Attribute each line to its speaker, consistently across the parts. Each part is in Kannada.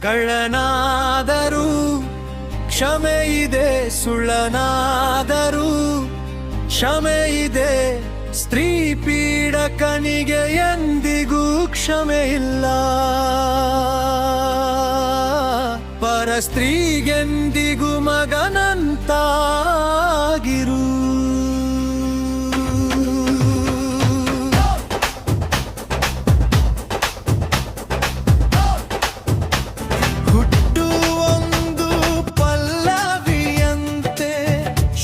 Speaker 1: ಕಳ್ಳನಾದರೂ ಕ್ಷಮೆ ಇದೆ, ಸುಳ್ಳನಾದರೂ ಕ್ಷಮೆ ಇದೆ. ಸ್ತ್ರೀ ಪೀಡಕನಿಗೆ ಎಂದಿಗೂ ಕ್ಷಮೆ ಇಲ್ಲ. ಪರ ಸ್ತ್ರೀಗೆಂದಿಗೂ ಮಗನಂತಾಗಿರು. ಹುಟ್ಟು ಒಂದು ಪಲ್ಲವಿಯಂತೆ,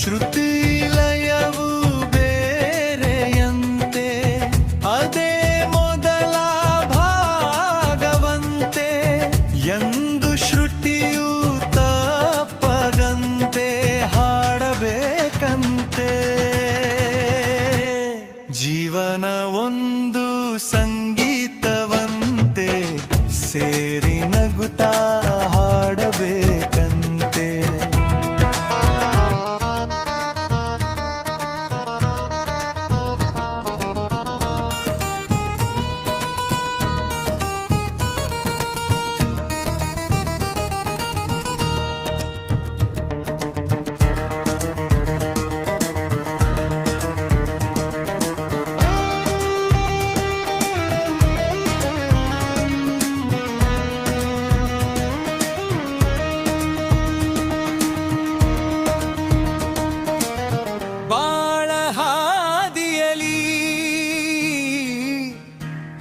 Speaker 1: ಶ್ರುತಿ ಲಯವು ಬೇರೆಯಂತೆ. ಅದೇ ಮೊದಲ ಭಾಗವಂತೆ, ಎಂದು ಶ್ರುತಿಯು ತಪ್ಪದಂತೆ ಹಾಡಬೇಕಂತೆ. ಜೀವನ ಒಂದು ಸಂಗೀತವಂತೆ, ಸೇರಿ ನಗುತ್ತಾ ಹಾಡಬೇಕಂತೆ.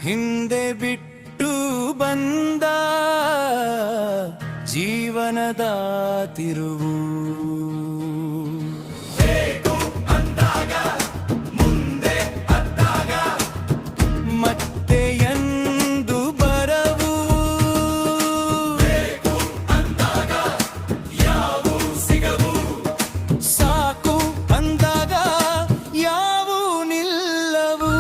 Speaker 1: ಹಿಂದೆ ಬಿಟ್ಟು ಬಂದ ಜೀವನದ ತಿರುವು, ಮತ್ತೆ ಎಂದು ಬರವು. ಸಾಕು ಅಂದಾಗ ಯಾವು ನಿಲ್ಲವು.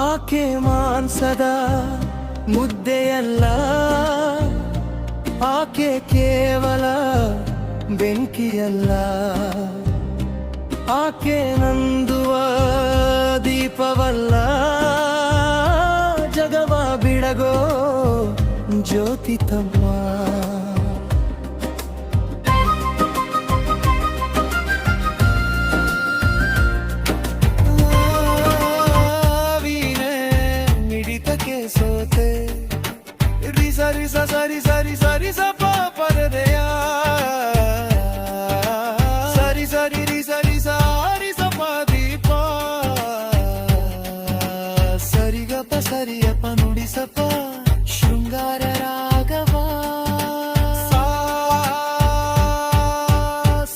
Speaker 1: ಆಕೆ ಮಾಂಸದ ಮುದ್ದೆಯಲ್ಲ, ಆಕೆ ಕೇವಲ ಬೆಂಕಿಯಲ್ಲ. ಆಕೆ ನಂದುವ ದೀಪವಲ್ಲ, ಜಗವ ಬಿಡಗೋ ಜ್ಯೋತಿ ತಮ್ಮ. ಸೋತೆ ಸರಿ ಸರಿ ಸರಿ ಸರಿ ಸಪ ಪರದೆಯ, ಸರಿ ಸರಿ ರಿ ಸರಿ ಸಾರಿ ಸಪ ದೀಪ, ಸರಿಗಪ ಸರಿಯಪ್ಪ ನುಡಿ ಸಪ ಶೃಂಗಾರ ರಾಗವ.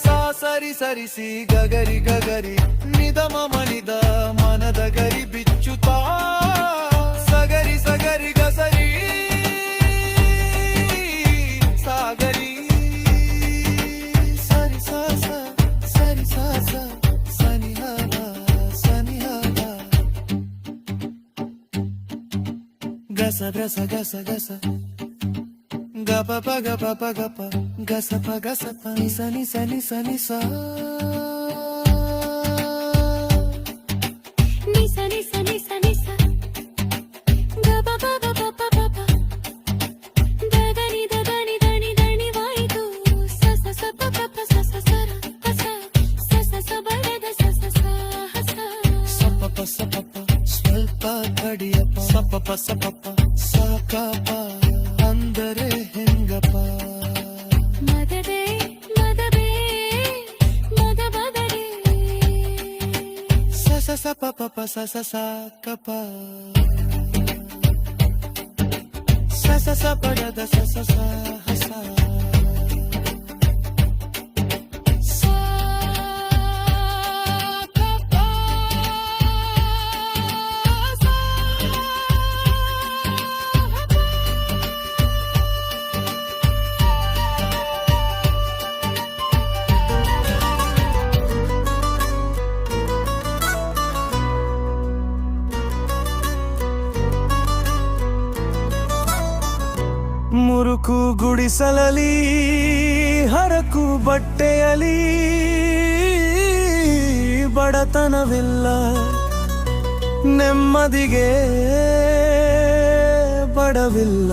Speaker 1: ಸಾ ಸರಿ ಸರಿ ಸಿ ಗಗರಿ ಗಗರಿ ನಿದ ಮನಿದ ಮನದ ಗರಿ ಬಿಚ್ಚುತ್ತಾ. ಸಗರಿ ಸಗರಿ ಗಸರಿ ಸಾಗರಿ ಸರಿ ಸಾಸ ಸರಿ ಸಾಸ ಸನಿಹದ ಸನಿಹದ. ಗಸ ಗಸ ಗಸ ಗಸ ಗಪ ಪಗ ಪಪ ಗಪ ಗಸ ಪ ಗಸ ಪ ನಿಸ ನಿಸ ನಿಸ ನಿಸ ನಿಸ ನಿಸ ನಿಸ ನಿಸ. ಸ್ವಲ್ಪ ಕಡಿಯಪ್ಪ ಸಪಪ ಸಪಪ ಸಾಕಪ್ಪ ಅಂದರೆ ಹೆಂಗಪ್ಪ. ಮದದೆ ಮದಬೇ ಮದ ಬದಡೆ ಸಸ ಸಪಪ ಸಸ ಸಾಕಪ್ಪ ಸಸ ಸಪಡದ ಸಸ ಸಾಹಸ. ಮುರುಕು ಗುಡಿಸಲಲಿ ಹರಕು ಬಟ್ಟೆಯಲಿ ಬಡತನವಿಲ್ಲ. ನೆಮ್ಮದಿಗೆ ಬಡವಿಲ್ಲ